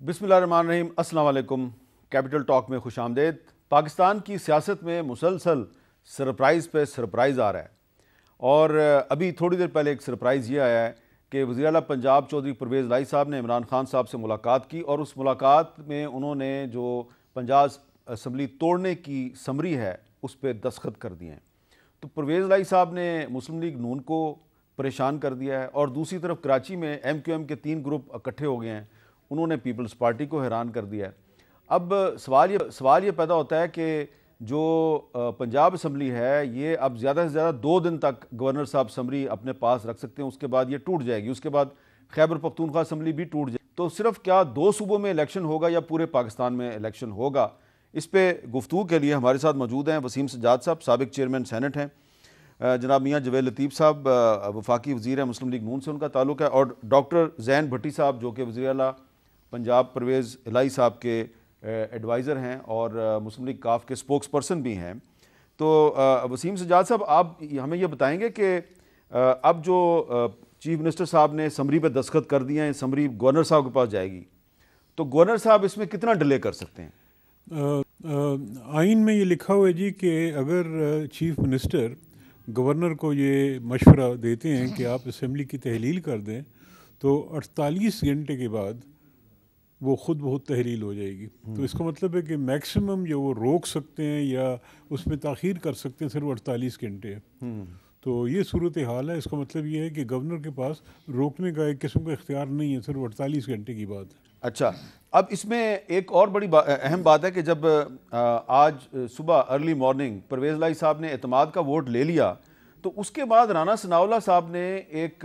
बिस्मिल्लाहिर्रहमानिर्रहीम, अस्सलाम वालेकुम। कैपिटल टॉक में खुश आमदेद। पाकिस्तान की सियासत में मुसलसल सरप्राइज़ पे सरप्राइज़ आ रहा है और अभी थोड़ी देर पहले एक सरप्राइज़ ये आया है कि वज़ीर आला पंजाब चौधरी परवेज़ लाई साहब ने इमरान खान साहब से मुलाकात की और उस मुलाकात में उन्होंने जो पंजाब असम्बली तोड़ने की समरी है उस पर दस्तखत कर दिए हैं। तो परवेज़ लाई साहब ने मुस्लिम लीग नून को परेशान कर दिया है और दूसरी तरफ कराची में MQM के 3 ग्रुप इकट्ठे हो गए हैं, उन्होंने पीपल्स पार्टी को हैरान कर दिया है। अब सवाल ये पैदा होता है कि जो पंजाब असम्बली है ये अब ज़्यादा से ज़्यादा 2 दिन तक गवर्नर साहब समरी अपने पास रख सकते हैं, उसके बाद ये टूट जाएगी, उसके बाद खैबर पख्तूनख्वा असम्बली भी टूट जाएगी। तो सिर्फ क्या 2 सूबों में इलेक्शन होगा या पूरे पाकिस्तान में इलेक्शन होगा, इस पर गुफ्तगू के लिए हमारे साथ मौजूद हैं वसीम सज्जाद साहब, साबिक चेयरमैन सेनेट हैं, जनाब मियाँ जवेद लतीफ़ साहब वफाकी वज़ीर हैं, मुस्लिम लीग नून से उनका ताल्लुक़ है, और डॉक्टर ज़ैन भट्टी साहब जो कि वज़ीर आला पंजाब परवेज़ लाई साहब के एडवाइज़र हैं और मुस्लिम लीग काफ के स्पोक्स पर्सन भी हैं। तो वसीम सज्जाद साहब, आप हमें ये बताएंगे कि अब जो चीफ मिनिस्टर साहब ने समरी पर दस्तखत कर दिए हैं, समरी गवर्नर साहब के पास जाएगी, तो गवर्नर साहब इसमें कितना डिले कर सकते हैं? आइन में ये लिखा हुआ है जी कि अगर चीफ मिनिस्टर गवर्नर को ये मशवरा देते हैं कि आप असम्बली की तहलील कर दें तो 48 घंटे के बाद वो ख़ुद बहुत तहलील हो जाएगी। तो इसका मतलब है कि मैक्सिमम जो वो रोक सकते हैं या उसमें ताख़ीर कर सकते हैं सिर्फ 48 घंटे है। तो ये सूरत हाल है। इसका मतलब ये है कि गवर्नर के पास रोकने का एक किस्म का इख्तियार नहीं है, सिर्फ 48 घंटे की बात है। अच्छा, अब इसमें एक और बड़ी अहम बात है कि जब आज सुबह अर्ली मॉर्निंग परवेज़ लाई साहब ने एतमाद का वोट ले लिया तो उसके बाद राना सनाउल्लाह साहब ने एक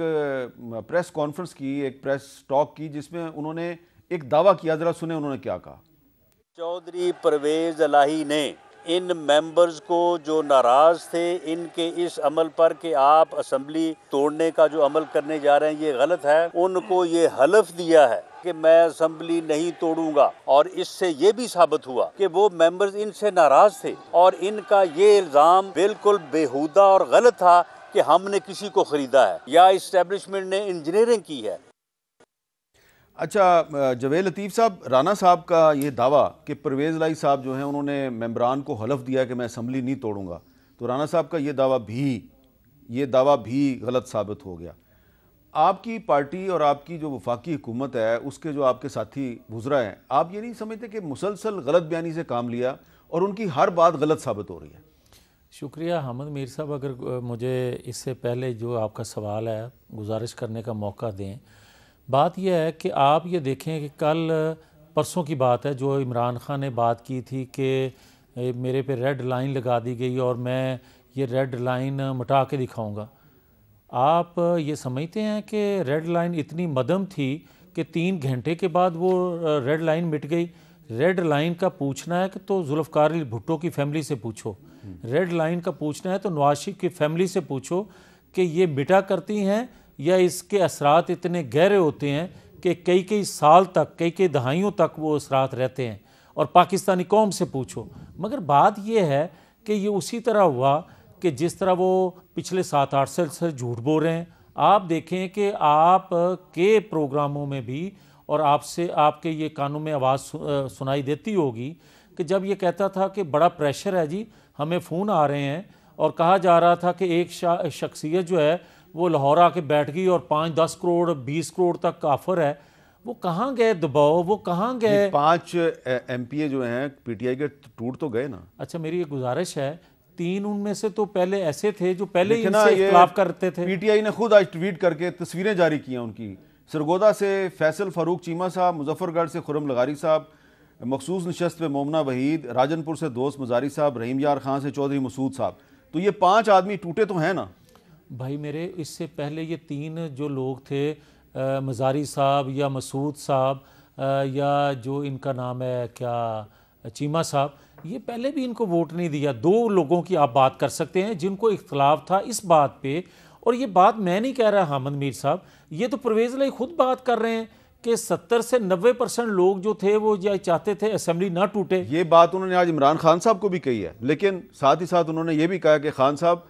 प्रेस कॉन्फ्रेंस की, एक प्रेस टॉक की, जिसमें उन्होंने एक दावा किया। जरा सुने उन्होंने क्या कहा। चौधरी परवेज़ इलाही ने इन मेंबर्स को जो नाराज़ थे इनके इस अमल पर कि आप असम्बली तोड़ने का जो अमल करने जा रहे हैं ये गलत है, उनको ये हलफ दिया है कि मैं असम्बली नहीं तोड़ूंगा। और इससे ये भी साबित हुआ कि वो मेंबर्स इनसे नाराज़ थे और इनका ये इल्ज़ाम बिल्कुल बेहुदा और गलत था कि हमने किसी को ख़रीदा है या इस्टेब्लिशमेंट ने इंजीनियरिंग की है। अच्छा जवेद लतीफ़ साहब, राना साहब का ये दावा कि परवेज़ लाई साहब जो हैं उन्होंने मेंबरान को हलफ दिया कि मैं असम्बली नहीं तोड़ूंगा, तो राना साहब का ये दावा भी गलत साबित हो गया। आपकी पार्टी और आपकी जो वफाकी हुकूमत है उसके जो आपके साथी वुज़रा हैं, आप ये नहीं समझते कि मुसलसल गलत बयानी से काम लिया और उनकी हर बात गलत साबित हो रही है? शुक्रिया हामिद मीर साहब। अगर मुझे इससे पहले जो आपका सवाल है गुजारिश करने का मौका दें, बात यह है कि आप ये देखें कि कल परसों की बात है जो इमरान खान ने बात की थी कि मेरे पे रेड लाइन लगा दी गई और मैं ये रेड लाइन मिटा के दिखाऊंगा। आप ये समझते हैं कि रेड लाइन इतनी मदम थी कि 3 घंटे के बाद वो रेड लाइन मिट गई? रेड लाइन का पूछना है कि तो जुल्फ़िकार अली भुट्टो की फैमिली से पूछो, रेड लाइन का पूछना है तो नवाज शरीफ की फैमिली से पूछो कि ये मिटा करती हैं या इसके असरात इतने गहरे होते हैं कि कई साल तक, कई दहाइयों तक वो असरात रहते हैं। और पाकिस्तानी कौम से पूछो। मगर बात ये है कि ये उसी तरह हुआ कि जिस तरह वो पिछले 7-8 साल से झूठ बोल रहे हैं। आप देखें कि आप के प्रोग्रामों में भी और आपसे आपके ये कानों में आवाज़ सुनाई देती होगी कि जब ये कहता था कि बड़ा प्रेशर है जी, हमें फ़ोन आ रहे हैं, और कहा जा रहा था कि एक शख्सियत जो है वो लाहौर आके बैठ गई और 5-10 करोड़ 20 करोड़ तक का ऑफर है। वो कहाँ गए दबाव, वो कहाँ गए? 5 MPA जो हैं PTI के टूट तो गए ना। अच्छा, मेरी ये गुजारिश है, 3 उनमें से तो पहले ऐसे थे जो पहले ही इनसे इख्तिलाफ करते थे। PTI ने खुद आज ट्वीट करके तस्वीरें जारी की हैं उनकी। सरगोदा से फैसल फारूक चीमा साहब, मुजफ्फरगढ़ से खुरम लगारी साहब, मखसूस नशस्त पे मोमना वहीद, राजनपुर से दोस्त मजारी साहब, रहीम यार खान से चौधरी मसूद साहब। तो ये 5 आदमी टूटे तो हैं ना भाई मेरे। इससे पहले ये 3 जो लोग थे, मजारी साहब या मसूद साहब या जो इनका नाम है क्या चीमा साहब, ये पहले भी इनको वोट नहीं दिया। 2 लोगों की आप बात कर सकते हैं जिनको इख्तलाफ था इस बात पे। और ये बात मैं नहीं कह रहा हामिद मीर साहब, ये तो परवेज़ लाई खुद बात कर रहे हैं कि 70 से 90% लोग जो थे वो ये चाहते थे असम्बली ना टूटे। ये बात उन्होंने आज इमरान खान साहब को भी कही है, लेकिन साथ ही साथ उन्होंने ये भी कहा कि खान साहब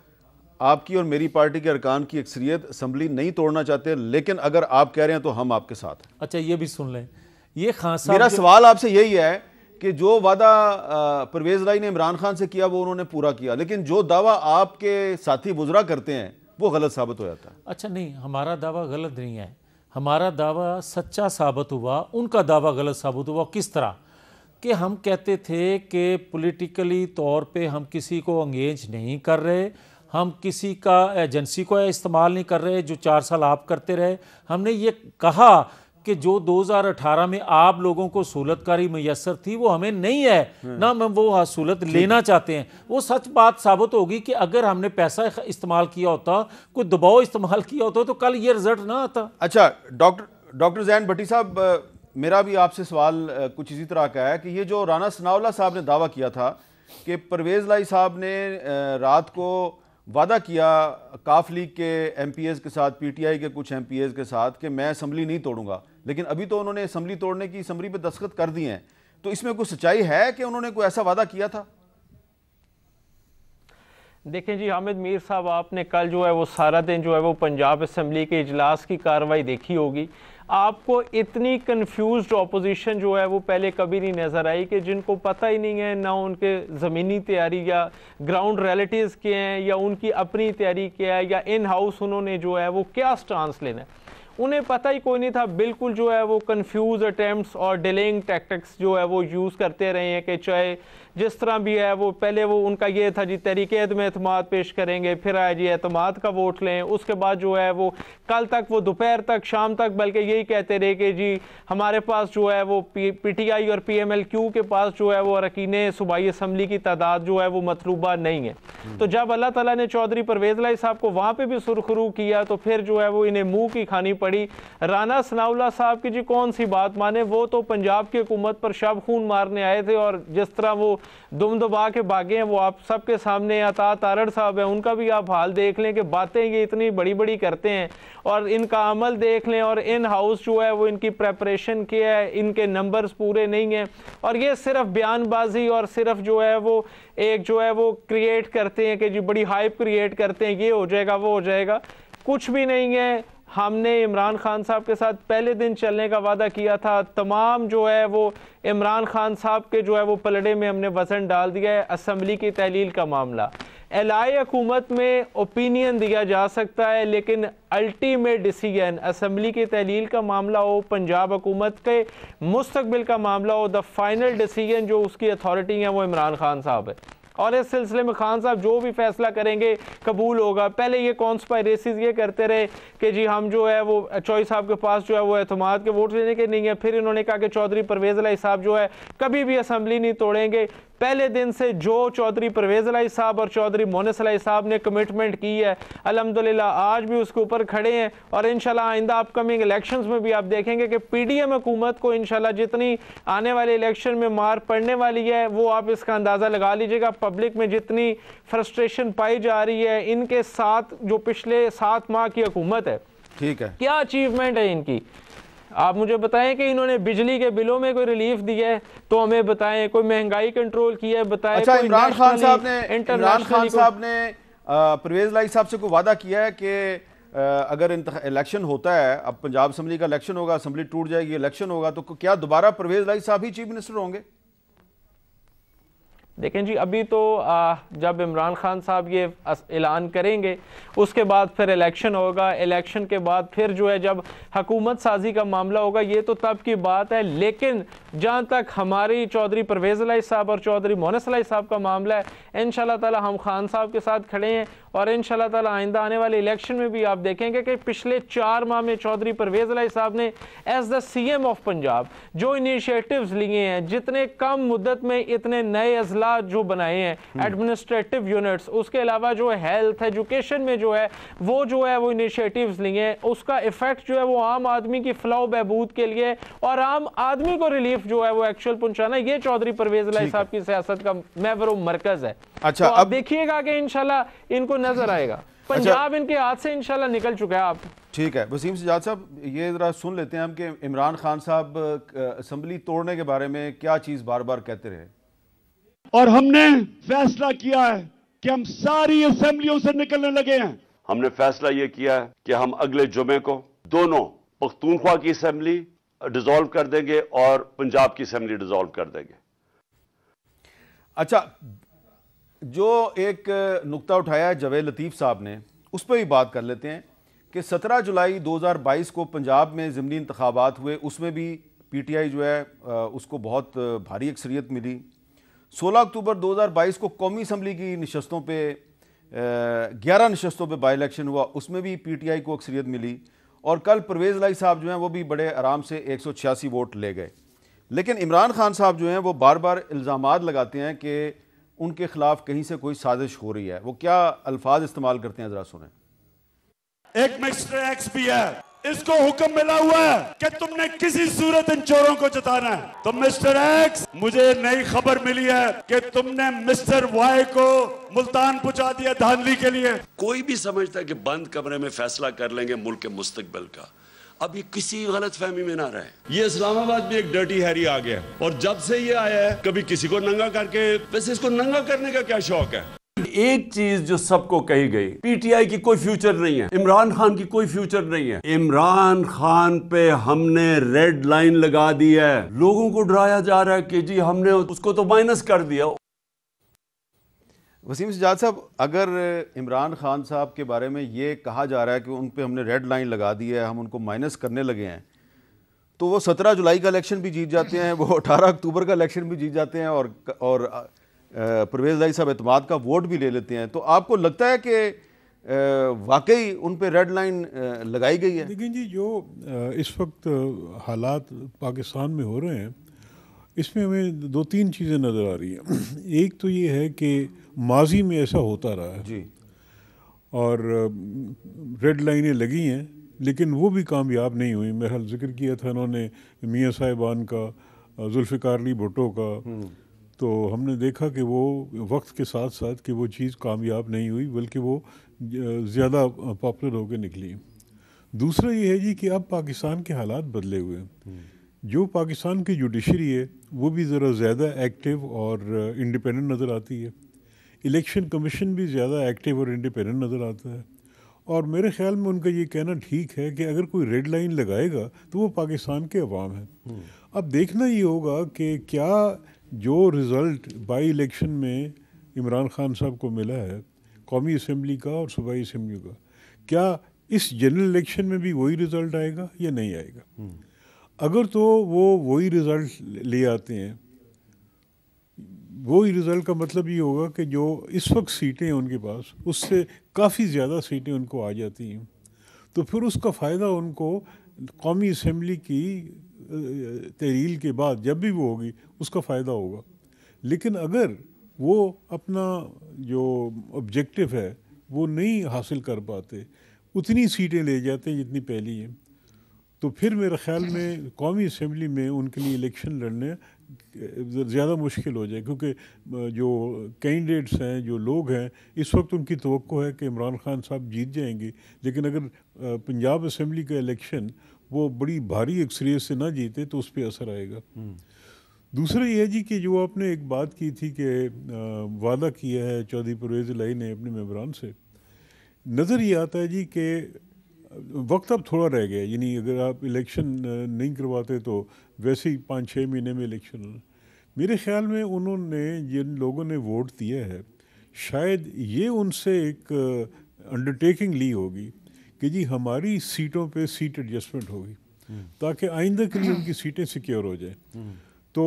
आपकी और मेरी पार्टी के अरकान की अक्सरियत असम्बली नहीं तोड़ना चाहते, लेकिन अगर आप कह रहे हैं तो हम आपके साथ हैं। अच्छा, ये भी सुन लें, ये खान साहब मेरा सवाल आपसे यही है कि जो वादा परवेज इलाही ने इमरान खान से किया वो उन्होंने पूरा किया, लेकिन जो दावा आपके साथी वुज़रा करते हैं वो गलत साबित हो जाता है। अच्छा नहीं, हमारा दावा गलत नहीं है, हमारा दावा सच्चा साबित हुआ, उनका दावा गलत साबित हुआ। किस तरह कि हम कहते थे कि पॉलिटिकली तौर पे हम किसी को एंगेज नहीं कर रहे, हम किसी का एजेंसी को इस्तेमाल नहीं कर रहे, जो 4 साल आप करते रहे। हमने ये कहा कि जो 2018 में आप लोगों को सहूलतकारी मैसर थी वो हमें नहीं है, ना हम वो सहूलत लेना चाहते हैं। वो सच बात साबित होगी कि अगर हमने पैसा इस्तेमाल किया होता, कोई दबाव इस्तेमाल किया होता तो कल ये रिजल्ट ना आता। अच्छा डॉक्टर ज़ैन भट्टी साहब, मेरा भी आपसे सवाल कुछ इसी तरह का है कि ये जो राना सनाउल्लाह साहब ने दावा किया था कि परवेज़ इलाही साहब ने रात को वादा किया काफ लीग के MPs के साथ, PTI के कुछ MPs के साथ कि मैं असम्बली नहीं तोड़ूंगा, लेकिन अभी तो उन्होंने असम्बली तोड़ने की असम्बली पे दस्तखत कर दिए हैं, तो इसमें कोई सच्चाई है कि उन्होंने कोई ऐसा वादा किया था? देखें जी हामिद मीर साहब, आपने कल जो है वो सारा दिन जो है वो पंजाब असम्बली के इजलास की कार्रवाई देखी होगी। आपको इतनी कंफ्यूज्ड ऑपोजिशन जो है वो पहले कभी नहीं नज़र आई कि जिनको पता ही नहीं है ना उनके ज़मीनी तैयारी या ग्राउंड रियलिटीज़ के हैं या उनकी अपनी तैयारी क्या है या इन हाउस उन्होंने जो है वो क्या स्टांस लेना है, उन्हें पता ही कोई नहीं था। बिल्कुल जो है वो कंफ्यूज अटैम्प्ट्स और डिलेइंग टैक्टिक्स जो है वो यूज़ करते रहे हैं कि चाहे जिस तरह भी है वो पहले वो उनका ये था जी तहरीक में एतमाद पेश करेंगे, फिर आया जी एतमाद का वोट लें, उसके बाद जो है वो कल तक वो दोपहर तक शाम तक बल्कि यही कहते रहे कि जी हमारे पास जो है वो PTI और PMLQ के पास जो है वो अरकीने सूबाई असम्बली की तादाद जो है वो मतलूबा नहीं है। तो जब अल्लाह ताला ने चौधरी परवेज़ इलाही साहब को वहाँ पर भी सुरखरू किया तो फिर जो है वो इन्हें मुँह की खानी पड़ी। राना सनाउल्लाह साहब की जी कौन सी बात माने, वो तो पंजाब की हुकूमत पर शब खून मारने आए थे और जिस तरह वो दुम दबा के भागे हैं वो आप सबके सामने। अता तारड़ साहब है, उनका भी आप हाल देख लें कि बातें ये इतनी बड़ी बड़ी करते हैं और इनका अमल देख लें और इन हाउस जो है वो इनकी प्रेपरेशन क्या है, इनके नंबर्स पूरे नहीं हैं और ये सिर्फ बयानबाजी और सिर्फ जो है वो एक जो है वो क्रिएट करते हैं कि जी बड़ी हाइप क्रिएट करते हैं, ये हो जाएगा वो हो जाएगा, कुछ भी नहीं है। हमने इमरान खान साहब के साथ पहले दिन चलने का वादा किया था, तमाम जो है वो इमरान खान साहब के जो है वो पलड़े में हमने वज़न डाल दिया है। असम्बली की तहलील का मामला, एलाई हुकूमत में ओपिनियन दिया जा सकता है लेकिन अल्टीमेट डिसीजन असम्बली की तहलील का मामला हो, पंजाब हुकूमत के मुस्तकबिल का मामला हो, द फाइनल डिसीजन जो उसकी अथॉरिटी है वो इमरान खान साहब है और इस सिलसिले में खान साहब जो भी फैसला करेंगे कबूल होगा। पहले ये कॉन्स्पायरेसीज ये करते रहे कि जी हम जो है वो चौधरी साहब के पास जो है वो एतमाद के वोट लेने के नहीं है, फिर इन्होंने कहा कि चौधरी परवेज़ इलाही साहब जो है कभी भी असम्बली नहीं तोड़ेंगे। पहले दिन से जो चौधरी परवेज़ इलाही साहब और चौधरी मोनिस इलाही साहब ने कमिटमेंट की है अल्हम्दुलिल्लाह आज भी उसके ऊपर खड़े हैं और इंशाल्लाह आइंदा अपकमिंग इलेक्शंस में भी आप देखेंगे कि PDM हुकूमत को इंशाल्लाह जितनी आने वाले इलेक्शन में मार पड़ने वाली है वो आप इसका अंदाज़ा लगा लीजिएगा। पब्लिक में जितनी फ्रस्ट्रेशन पाई जा रही है इनके साथ जो पिछले 7 माह की हुकूमत है, ठीक है, क्या अचीवमेंट है इनकी, आप मुझे बताएं कि इन्होंने बिजली के बिलों में कोई रिलीफ दिया है तो हमें बताएं, कोई महंगाई कंट्रोल की है बताएं। अच्छा, इमरान खान साहब ने परवेज़ इलाही साहब से कोई वादा किया है कि अगर इलेक्शन होता है, अब पंजाब असम्बली का इलेक्शन होगा, असम्बली टूट जाएगी, इलेक्शन होगा, तो क्या दोबारा परवेज़ इलाही साहब ही चीफ मिनिस्टर होंगे? देखें जी अभी तो जब इमरान खान साहब ये ऐलान करेंगे उसके बाद फिर इलेक्शन होगा, इलेक्शन के बाद फिर जो है जब हुकूमत साजी का मामला होगा ये तो तब की बात है। लेकिन जहाँ तक हमारी चौधरी परवेज़ इलाही साहब और चौधरी मोनिस इलाही साहब का मामला है इंशाल्लाह ताला हम खान साहब के साथ खड़े हैं और इंशाल्लाह ताला आइंदा आने वाले इलेक्शन में भी आप देखेंगे कि पिछले 4 माह में चौधरी परवेज़ इलाही साहब ने as the CM of Punjab जो इनिशिएटिव्स लिए हैं, जितने कम मुद्दत में इतने नए अजला जो बनाए हैं एडमिनिस्ट्रेटिव यूनिट्स, उसके अलावा जो हेल्थ एजुकेशन में जो है वो इनिशिएटिव्स लिए हैं, उसका इफेक्ट जो है वो आम आदमी की फलाह बहबूद के लिए और आम आदमी को रिलीफ जो है वो एक्चुअल पहुंचाना, ये चौधरी परवेज़ इलाही साहब की सियासत का महवर मरकज है। अच्छा, तो अब देखिएगा कि इंशाल्लाह इनको नजर आएगा, पंजाब इनके हाथ से इंशाल्लाह निकल चुका है। आप ठीक है वसीम सजाद साहब, ये ज़रा सुन लेते हैं हम कि इमरान खान साहब असम्बली तोड़ने के बारे में क्या चीज़ बार बार कहते रहे। और हमने फैसला किया है कि हम सारी असेंबलियों से निकलने लगे हैं। हमने फैसला यह किया है कि हम अगले जुमे को दोनों पख्तूनख्वा की असेंबली डिसॉल्व कर देंगे और पंजाब की असेंबली डिसॉल्व कर देंगे। अच्छा, जो एक नुक्ता उठाया है जावेद लतीफ़ साहब ने, उस पर भी बात कर लेते हैं कि 17 जुलाई 2022 को पंजाब में ज़िमनी इंतखाबात हुए, उसमें भी पीटीआई जो है उसको बहुत भारी अक्सरियत मिली। 16 अक्टूबर 2022 को कौमी असम्बली की नशस्तों पे 11 नशस्तों पे बाई इलेक्शन हुआ, उसमें भी पीटीआई को अक्सरियत मिली। और कल परवेज़ इलाही साहब जो हैं वो भी बड़े आराम से 186 वोट ले गए। लेकिन इमरान खान साहब जो हैं वो बार बार इल्ज़ामात लगाते हैं कि उनके खिलाफ कहीं से कोई साजिश हो रही है। वो क्या अल्फाज इस्तेमाल करते हैं, ज़रा सुनें। एक मिस्टर एक्स भी है, इसको हुक्म मिला हुआ है कि तुमने किसी सूरत इन चोरों को जताना है। तो मिस्टर एक्स, मुझे नई खबर मिली है कि तुमने मिस्टर वाई को मुल्तान पहुंचा दिया धांधली के लिए। कोई भी समझता है कि बंद कमरे में फैसला कर लेंगे मुल्क के मुस्तकबिल का, अब ये किसी गलत फहमी में ना रहे। ये इस्लामाबाद में एक डर्टी हैरी आ गया और जब से ये आया है कभी किसी को नंगा करके, वैसे इसको नंगा करने का क्या शौक है। एक चीज जो सबको कही गई, पीटीआई की कोई फ्यूचर नहीं है, इमरान खान की कोई फ्यूचर नहीं है। इमरान खान पे हमने रेड लाइन लगा दी है। लोगों को डराया जा रहा है कि जी हमने उसको तो माइनस कर दिया। वसीम सज्जाद साहब, अगर इमरान खान साहब के बारे में ये कहा जा रहा है कि उन पे हमने रेड लाइन लगा दी है, हम उनको माइनस करने लगे हैं, तो वो 17 जुलाई का इलेक्शन भी जीत जाते हैं, वो 18 अक्टूबर का इलेक्शन भी जीत जाते हैं और परवेज़ इलाही साहब एतमाद का वोट भी ले लेते हैं। तो आपको लगता है कि वाकई उन पे रेड लाइन लगाई गई है? लेकिन जी, जो इस वक्त हालात पाकिस्तान में हो रहे हैं, इसमें हमें 2-3 चीज़ें नज़र आ रही हैं। एक तो ये है कि माजी में ऐसा होता रहा है जी, और रेड लाइनें लगी हैं, लेकिन वो भी कामयाब नहीं हुई। मेरा जिक्र किया था उन्होंने मियाँ साहिबान का, जुल्फ़िकार अली भुट्टो का, तो हमने देखा कि वो वक्त के साथ साथ कि वो चीज़ कामयाब नहीं हुई, बल्कि वो ज़्यादा पॉपुलर होकर निकली। दूसरा ये है जी कि अब पाकिस्तान के हालात बदले हुए हैं। जो पाकिस्तान की जुडिशरी है वो भी ज़रा ज़्यादा एक्टिव और इंडिपेंडेंट नज़र आती है। इलेक्शन कमीशन भी ज़्यादा एक्टिव और इंडिपेंडेंट नज़र आता है। और मेरे ख्याल में उनका ये कहना ठीक है कि अगर कोई रेड लाइन लगाएगा तो वो पाकिस्तान के अवाम है। अब देखना ये होगा कि क्या जो रिज़ल्ट बाई इलेक्शन में इमरान खान साहब को मिला है, कौमी असम्बली का और सूबाई असम्बली का, क्या इस जनरल इलेक्शन में भी वही रिज़ल्ट आएगा या नहीं आएगा। अगर तो वो वही रिज़ल्ट ले आते हैं, वही रिज़ल्ट का मतलब ये होगा कि जो इस वक्त सीटें हैं उनके पास, उससे काफ़ी ज़्यादा सीटें उनको आ जाती हैं, तो फिर उसका फ़ायदा उनको कौमी असम्बली की तहरील के बाद जब भी वो होगी उसका फ़ायदा होगा। लेकिन अगर वो अपना जो ऑब्जेक्टिव है वो नहीं हासिल कर पाते, उतनी सीटें ले जाते हैं जितनी पहली हैं, तो फिर मेरे ख़्याल में कौमी असम्बली में उनके लिए इलेक्शन लड़ने ज़्यादा मुश्किल हो जाए। क्योंकि जो कैंडिडेट्स हैं, जो लोग हैं, इस वक्त उनकी तवक्को है कि इमरान खान साहब जीत जाएंगे, लेकिन अगर पंजाब असम्बली का इलेक्शन वो बड़ी भारी अक्सरियत से ना जीते तो उस पर असर आएगा। दूसरा ये है जी कि जो आपने एक बात की थी कि वादा किया है चौधरी परवेज़ इलाही ने अपने मेंबरान से, नज़र ये आता है जी कि वक्त अब थोड़ा रह गया। यानी अगर आप इलेक्शन नहीं करवाते तो वैसे ही 5-6 महीने में इलेक्शन होना। मेरे ख़्याल में उन्होंने, जिन लोगों ने वोट दिया है, शायद ये उनसे एक अंडरटेकिंग ली होगी कि जी हमारी सीटों पे सीट एडजस्टमेंट होगी ताकि आइंदा के लिए उनकी सीटें सिक्योर हो जाए। तो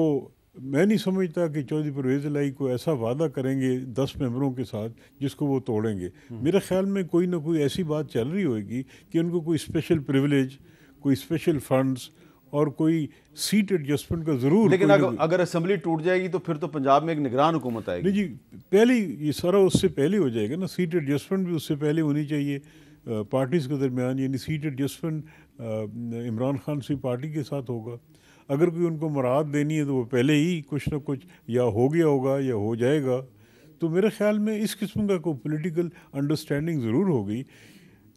मैं नहीं समझता कि चौधरी परवेज़ इलाही को ऐसा वादा करेंगे 10 मेंबरों के साथ जिसको वो तोड़ेंगे। मेरे ख्याल में कोई ना कोई ऐसी बात चल रही होगी कि उनको कोई स्पेशल प्रिविलेज, कोई स्पेशल फंड्स और कोई सीट एडजस्टमेंट का ज़रूर। लेकिन अगर असेंबली टूट जाएगी तो फिर तो पंजाब में एक निगरान हुकूमत आएगी। नहीं जी, पहले ये सारा उससे पहले हो जाएगा ना। सीट एडजस्टमेंट भी उससे पहले होनी चाहिए पार्टीज़ के दरमियान। यानी सीट एडजस्टमेंट इमरान खान सी पार्टी के साथ होगा। अगर कोई उनको मुराद देनी है तो वो पहले ही कुछ ना कुछ या हो गया होगा या हो जाएगा। तो मेरे ख़्याल में इस किस्म का कोई पॉलिटिकल अंडरस्टैंडिंग ज़रूर होगी।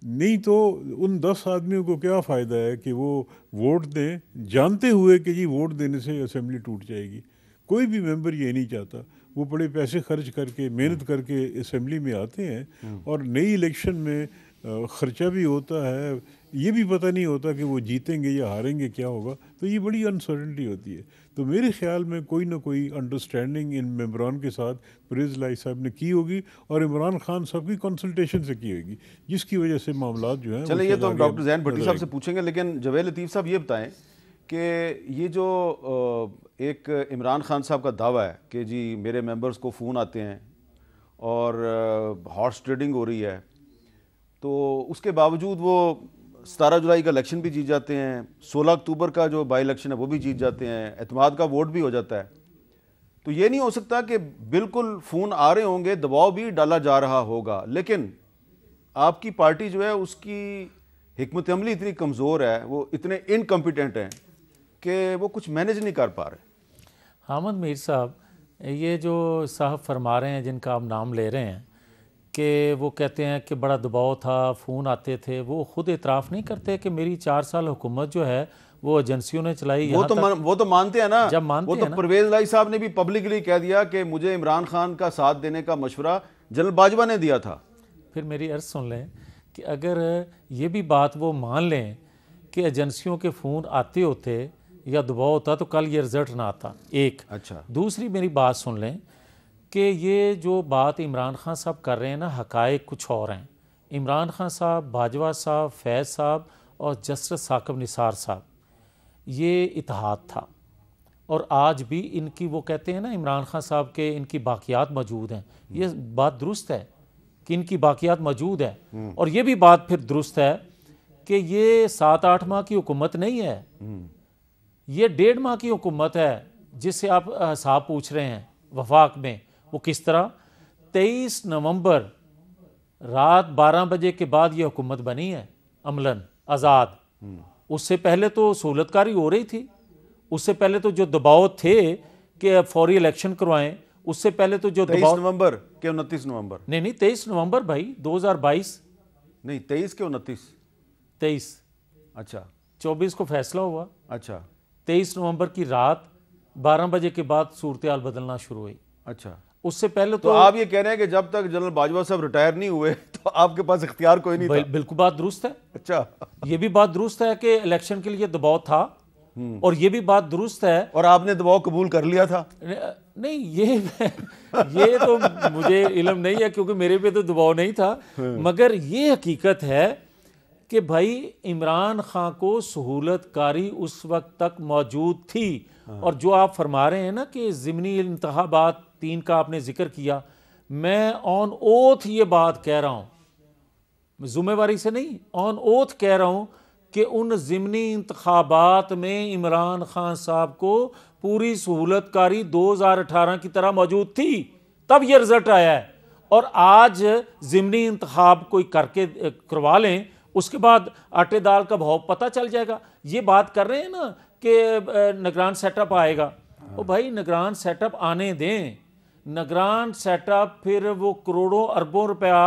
नहीं तो उन 10 आदमियों को क्या फ़ायदा है कि वो वोट दें जानते हुए कि जी वोट देने से असेंबली टूट जाएगी। कोई भी मेंबर ये नहीं चाहता। वो बड़े पैसे खर्च करके, मेहनत करके असेंबली में आते हैं और नई इलेक्शन में ख़र्चा भी होता है, ये भी पता नहीं होता कि वो जीतेंगे या हारेंगे, क्या होगा, तो ये बड़ी अनसर्टनिटी होती है। तो मेरे ख्याल में कोई ना कोई अंडरस्टैंडिंग इन मेंबरान के साथ परवेज़ इलाही साहब ने की होगी और इमरान खान साहब की कंसल्टेशन से की होगी, जिसकी वजह से मामला जो है। चले, ये तो हम डॉक्टर ज़ैन भट्टी साहब से पूछेंगे, लेकिन जवेद लतीफ़ साहब ये बताएं कि ये जो एक इमरान खान साहब का दावा है कि जी मेरे मेंबर्स को फ़ोन आते हैं और हॉर्स ट्रेडिंग हो रही है, तो उसके बावजूद वो 17 जुलाई का इलेक्शन भी जीत जाते हैं, 16 अक्टूबर का जो बाई इलेक्शन है वो भी जीत जाते हैं, एतमाद का वोट भी हो जाता है। तो ये नहीं हो सकता कि बिल्कुल फ़ोन आ रहे होंगे, दबाव भी डाला जा रहा होगा, लेकिन आपकी पार्टी जो है उसकी हिकमत अमली इतनी कमज़ोर है, वो इतने इनकम्पिटेंट हैं कि वो कुछ मैनेज नहीं कर पा रहे। हामिद मीर साहब, ये जो साहब फरमा रहे हैं जिनका आप नाम ले रहे हैं कि वो कहते हैं कि बड़ा दबाव था, फ़ोन आते थे, वो ख़ुद इतराफ़ नहीं करते कि मेरी 4 साल हुकूमत जो है वो एजेंसियों ने चलाई। वो तो मानते हैं ना, जब मानते वो तो परवेज़ इलाही साहब ने भी पब्लिकली कह दिया कि मुझे इमरान खान का साथ देने का मशवरा जनरल बाजवा ने दिया था। फिर मेरी अर्ज़ सुन लें कि अगर ये भी बात वो मान लें कि एजेंसियों के फ़ोन आते होते या दबाव होता तो कल ये रिज़ल्ट ना आता, एक। अच्छा, दूसरी मेरी बात सुन लें कि ये जो बात इमरान खान साहब कर रहे हैं ना, हक़ाइक़ कुछ और हैं। इमरान खान साहब, बाजवा साहब, फैज़ साहब और जस्टिस साकिब निसार साहब, ये इत्तेहाद था और आज भी इनकी, वो कहते हैं ना इमरान खान साहब के इनकी बाक़ियात मौजूद हैं, ये बात दुरुस्त है कि इनकी बाक़ियात मौजूद है। और ये भी बात फिर दुरुस्त है कि ये 7-8 माह की हुकूमत नहीं है, ये 1.5 माह की हुकूमत है जिससे आप हिसाब पूछ रहे हैं वफाक में। वो किस तरह? 23 नवंबर रात 12 बजे के बाद ये हुकूमत बनी है अमलन आज़ाद। उससे पहले तो सहूलतकारी हो रही थी, उससे पहले तो जो दबाव थे कि फौरी इलेक्शन करवाएं, उससे पहले तो जो 23 नवंबर के 29 नवंबर, नहीं 23 नवंबर भाई 2022, नहीं 23 के 29, 23, अच्छा 24 को फैसला हुआ, अच्छा 23 नवंबर की रात 12 बजे के बाद सूरत हाल बदलना शुरू हुई। अच्छा, उससे पहले तो आप ये कह रहे हैं कि जब तक जनरल बाजवा साहब रिटायर नहीं हुए तो आपके पास इख्तियार कोई नहीं था। बिल्कुल बात दुरुस्त है। अच्छा, ये भी बात दुरुस्त है कि इलेक्शन के लिए दबाव था और ये भी बात दुरुस्त है। और आपने दबाव कबूल कर लिया था? नहीं, ये तो मुझे इल्म नहीं है क्योंकि मेरे पे तो दबाव नहीं था, मगर ये हकीकत है कि भाई इमरान खान को सहूलतकारी उस वक्त तक मौजूद थी। और जो आप फरमा रहे हैं ना कि ज़िमनी इंतखाबात 3 का आपने जिक्र किया, मैं ऑन ओथ ये बात कह रहा हूँ, ज़िम्मेवारी से नहीं, ऑन ओथ कह रहा हूँ कि उन ज़िमनी इंतखाबात में इमरान खान साहब को पूरी सहूलतकारी 2018 की तरह मौजूद थी, तब ये रिज़ल्ट आया है। और आज ज़िमनी इंतखाब कोई करके करवा लें, उसके बाद आटे दाल का भाव पता चल जाएगा। ये बात कर रहे हैं ना कि निगरान सेटअप आएगा, ओ भाई निगरान सेटअप आने दें। निगरान सेटअप फिर वो करोड़ों अरबों रुपया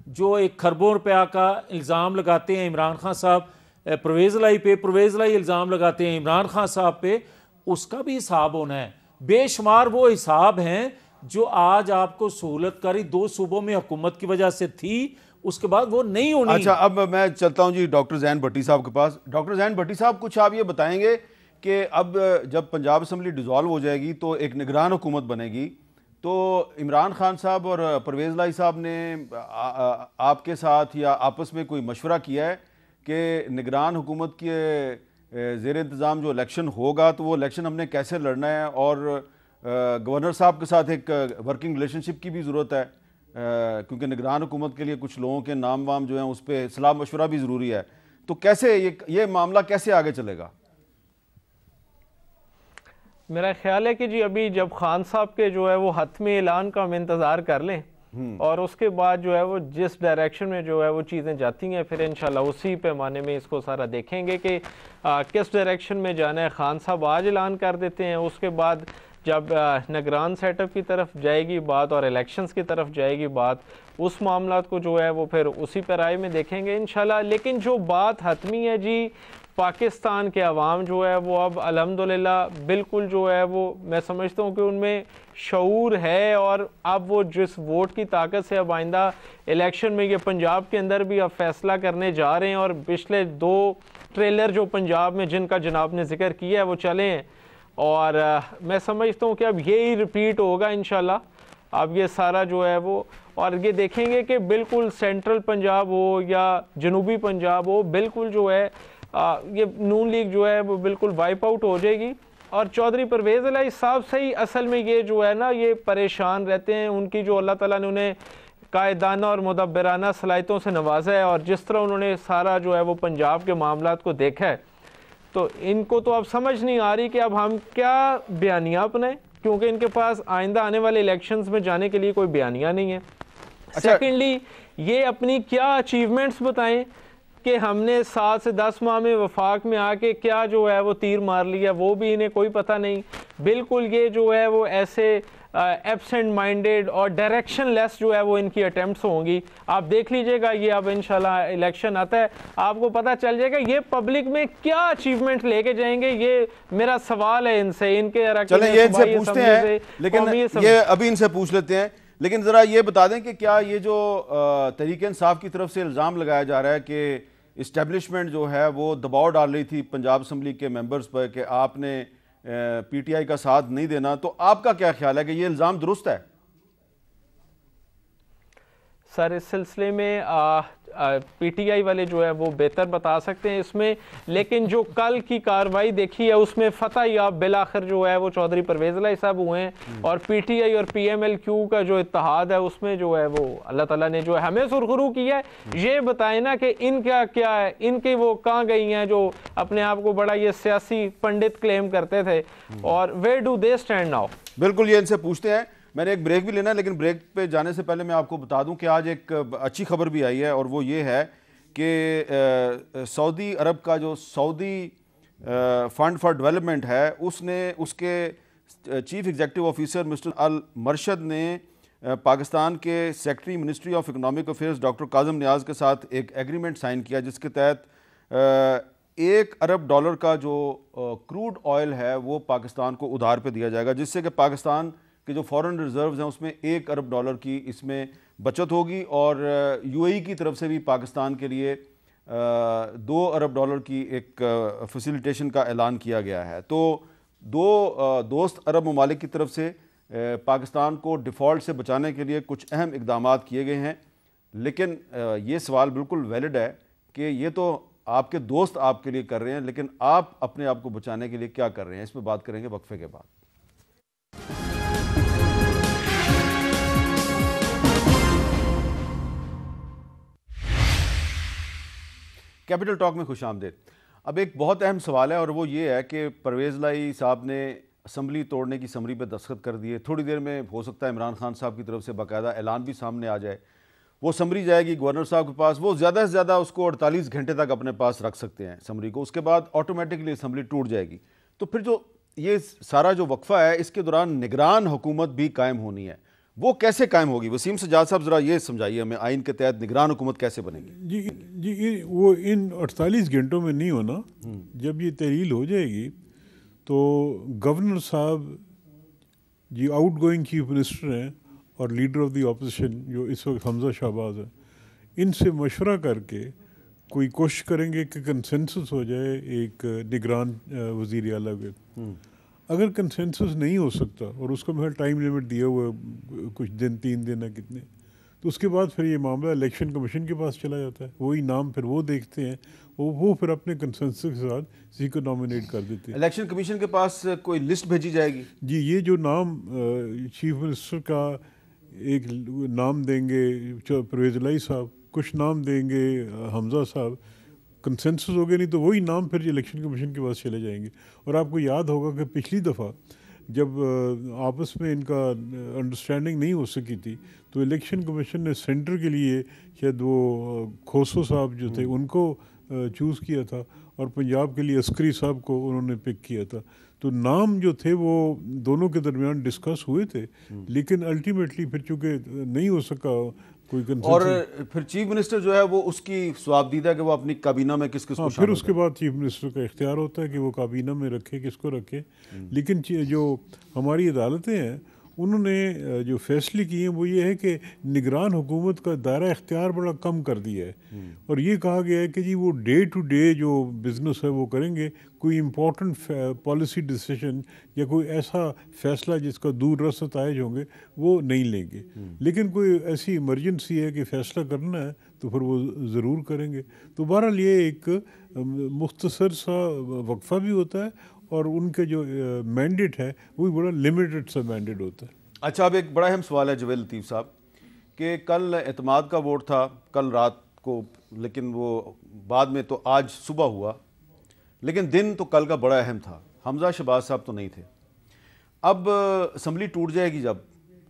जो 1 खरबों रुपया का इल्ज़ाम लगाते हैं इमरान खान साहब परवेज़ इलाही पे, परवेज़ इलाही इल्ज़ाम लगाते हैं इमरान खान साहब पे, उसका भी हिसाब होना है। बेशुमार वो हिसाब हैं जो आज आपको सहूलतकारी 2 सूबों में हुकूमत की वजह से थी, उसके बाद वो नहीं होनी। अच्छा, अब मैं चलता हूं जी डॉक्टर ज़ैन भट्टी साहब के पास। डॉक्टर ज़ैन भट्टी साहब, कुछ आप ये बताएंगे कि अब जब पंजाब असम्बली डिज़ोल्व हो जाएगी तो एक निगरान हुकूमत बनेगी, तो इमरान खान साहब और परवेज़ इलाही साहब ने आपके साथ या आपस में कोई मशवरा किया है कि निगरान हुकूमत के ज़ेर इंतज़ाम जो इलेक्शन होगा तो वो इलेक्शन हमने कैसे लड़ना है, और गवर्नर साहब के साथ एक वर्किंग रिलेशनशिप की भी ज़रूरत है क्योंकि निगरान हुकूमत के लिए कुछ लोगों के नाम वाम जो हैं उस पर सलाह मशवरा भी ज़रूरी है। तो कैसे ये मामला कैसे आगे चलेगा? मेरा ख्याल है कि जी अभी जब खान साहब के जो है वो हतमी ऐलान का हम इंतज़ार कर लें और उसके बाद जो है वो जिस डायरेक्शन में जो है वो चीज़ें जाती हैं, फिर इंशाल्लाह उसी पैमाने में इसको सारा देखेंगे कि किस डायरेक्शन में जाना है खान साहब आज ऐलान कर देते हैं, उसके बाद जब निगरान सेटअप की तरफ जाएगी बात और इलेक्शंस की तरफ जाएगी बात, उस मामला को जो है वो फिर उसी पैराए में देखेंगे इंशाल्लाह। लेकिन जो बात हतमी है जी, पाकिस्तान के अवाम जो है वो अब अल्हम्दुलिल्लाह बिल्कुल जो है वो मैं समझता हूँ कि उनमें शऊर है, और अब वो जिस वोट की ताकत से अब आइंदा इलेक्शन में ये पंजाब के अंदर भी अब फैसला करने जा रहे हैं, और पिछले 2 ट्रेलर जो पंजाब में जिनका जनाब ने जिक्र किया है वो चले हैं, और मैं समझता हूँ कि अब यही रिपीट होगा इंशाल्लाह। अब ये सारा जो है वो, और ये देखेंगे कि बिल्कुल सेंट्रल पंजाब हो या जनूबी पंजाब हो, बिल्कुल जो है ये नून लीग जो है वो बिल्कुल वाइप आउट हो जाएगी। और चौधरी परवेज़ इलाही साहब सही असल में ये जो है ना ये परेशान रहते हैं, उनकी जो अल्लाह ताला ने उन्हें कायदाना और मुदब्बराना सलाहियतों से नवाजा है, और जिस तरह उन्होंने सारा जो है वो पंजाब के मामलात को देखा है, तो इनको तो अब समझ नहीं आ रही कि अब हम क्या बयानिया अपने, क्योंकि इनके पास आइंदा आने वाले इलेक्शंस में जाने के लिए कोई बयानिया नहीं है। सेकेंडली ये अपनी क्या अचीवमेंट्स बताएं कि हमने 7 से 10 माह में वफाक में आके क्या जो है वो तीर मार लिया, वो भी इन्हें कोई पता नहीं। बिल्कुल ये जो है वो ऐसे एब्सेंट माइंडेड और डायरेक्शन लेस जो है वो इनकी अटेम्प्ट्स होंगी। आप देख लीजिएगा, ये अब इंशाल्लाह इलेक्शन आता है, आपको पता चल जाएगा ये पब्लिक में क्या अचीवमेंट लेके जाएंगे। ये मेरा सवाल है इनसे, इनके चलें ये इनसे पूछते हैं, लेकिन ये अभी इनसे पूछ लेते हैं। लेकिन ज़रा ये बता दें कि क्या ये जो तहरीक इंसाफ की तरफ से इल्ज़ाम लगाया जा रहा है कि इस्टेब्लिशमेंट जो है वो दबाव डाल रही थी पंजाब असम्बली के मेंबर्स पर कि आपने पीटीआई का साथ नहीं देना, तो आपका क्या ख्याल है कि ये इल्ज़ाम दुरुस्त है? सर इस सिलसिले में पीटीआई वाले जो है वो बेहतर बता सकते हैं इसमें, लेकिन जो कल की कार्रवाई देखी है उसमें फतह याब बिलाखिर जो है वो चौधरी परवेज़ इलाही साहब हुए हैं, और पीटीआई और पीएमएलक्यू का जो इत्तेहाद है उसमें जो है वो अल्लाह ताला ने जो है हमें सुरखरू किया है। ये बताए ना कि इनका क्या है, इनकी वो कहाँ गई हैं जो अपने आप को बड़ा ये सियासी पंडित क्लेम करते थे, और where do they stand now? बिल्कुल ये इनसे पूछते हैं। मैंने एक ब्रेक भी लेना है, लेकिन ब्रेक पे जाने से पहले मैं आपको बता दूं कि आज एक अच्छी खबर भी आई है, और वो ये है कि सऊदी अरब का जो सऊदी फंड फॉर डेवलपमेंट है उसने उसके chief executive officer mister Al Murshad ने पाकिस्तान के secretary ministry of economic affairs doctor Kazim Niaz के साथ एक एग्रीमेंट साइन किया, जिसके तहत $1 अरब का जो क्रूड ऑयल है वो पाकिस्तान को उधार पे दिया जाएगा, जिससे कि पाकिस्तान के जो फॉरेन रिजर्व्स हैं उसमें $1 अरब की इसमें बचत होगी, और यूएई की तरफ से भी पाकिस्तान के लिए $2 अरब की एक फैसिलिटेशन का ऐलान किया गया है। तो 2 दोस्त अरब ममालिक की तरफ से पाकिस्तान को डिफ़ॉल्ट से बचाने के लिए कुछ अहम इकदाम किए गए हैं, लेकिन ये सवाल बिल्कुल वैलिड है कि ये तो आपके दोस्त आपके लिए कर रहे हैं, लेकिन आप अपने आप को बचाने के लिए क्या कर रहे हैं? इस पर बात करेंगे वक्फे के बाद। कैपिटल टॉक में खुश आमदेद। अब एक बहुत अहम सवाल है, और वो ये है कि परवेज़ इलाही साहब ने असम्बली तोड़ने की समरी पर दस्तखत कर दिए। थोड़ी देर में हो सकता है इमरान खान साहब की तरफ से बाकायदा ऐलान भी सामने आ जाए। वो समरी जाएगी गवर्नर साहब के पास, वो ज़्यादा से ज़्यादा उसको 48 घंटे तक अपने पास रख सकते हैं समरी को, उसके बाद ऑटोमेटिकली असम्बली टूट जाएगी। तो फिर जो ये सारा जो वक्फा है इसके दौरान निगरान हुकूमत भी कायम होनी है, वो कैसे कायम होगी? वसीम सजाद साहब ज़रा ये समझाइए हमें, आइन के तहत निगरान हुकूमत कैसे बनेगी? जी वो इन 48 घंटों में नहीं होना। जब ये तहरील हो जाएगी तो गवर्नर साहब जी आउट गोइंग चीफ मिनिस्टर हैं और लीडर ऑफ द अपोजिशन जो इस वक्त हमजा शहबाज है, इनसे मशवरा करके कोई कोशिश करेंगे कि कंसेंसस हो जाए एक निगरान वज़ीर आला के। अगर कंसेंसस नहीं हो सकता और उसको मेरा टाइम लिमिट दिया हुआ कुछ दिन, 3 दिन है कितने, तो उसके बाद फिर ये मामला इलेक्शन कमीशन के पास चला जाता है। वही नाम फिर वो देखते हैं, वो फिर अपने कंसेंसस के साथ किसी को नॉमिनेट कर देते हैं। इलेक्शन कमीशन के पास कोई लिस्ट भेजी जाएगी? जी, ये जो नाम चीफ मिनिस्टर का एक नाम देंगे परवेज़ इलाही साहब, कुछ नाम देंगे हमजा साहब, कंसेंसस हो गया, नहीं तो वही नाम फिर इलेक्शन कमीशन के पास चले जाएंगे। और आपको याद होगा कि पिछली दफ़ा जब आपस में इनका अंडरस्टैंडिंग नहीं हो सकी थी तो इलेक्शन कमीशन ने सेंटर के लिए शायद वो खोसो साहब जो थे उनको चूज़ किया था, और पंजाब के लिए अस्करी साहब को उन्होंने पिक किया था। तो नाम जो थे वो दोनों के दरमियान डिस्कस हुए थे, लेकिन अल्टीमेटली फिर चूंकि नहीं हो सका कोई कंसेंसस। और फिर चीफ मिनिस्टर जो है वो उसकी स्वाबदीदा है कि वो अपनी काबीना में किस किस को फिर उसके बाद चीफ मिनिस्टर का इख्तियार होता है कि वो काबीना में रखे किसको रखे। लेकिन जो हमारी अदालतें हैं उन्होंने जो फैसले किए हैं वो ये है कि निगरान हुकूमत का दायरा इख्तियार बड़ा कम कर दिया है और ये कहा गया है कि जी वो डे टू डे जो बिज़नेस है वो करेंगे, कोई इम्पोर्टेंट पॉलिसी डिसीजन या कोई ऐसा फैसला जिसका दूर रस नताइज होंगे वो नहीं लेंगे। लेकिन कोई ऐसी इमरजेंसी है कि फ़ैसला करना है तो फिर वो ज़रूर करेंगे। तो बहरहाल ये एक मुख्तसर सा वक्फा भी होता है और उनके जो मैंडेट है वो भी बड़ा लिमिटेड सा मैंडेट होता है। अच्छा, अब एक बड़ा अहम सवाल है जवेद लतीफ़ साहब कि कल एतमाद का वोट था कल रात को, लेकिन वो बाद में तो आज सुबह हुआ, लेकिन दिन तो कल का बड़ा अहम था। हमजा शहबाज साहब तो नहीं थे। अब असम्बली टूट जाएगी जब,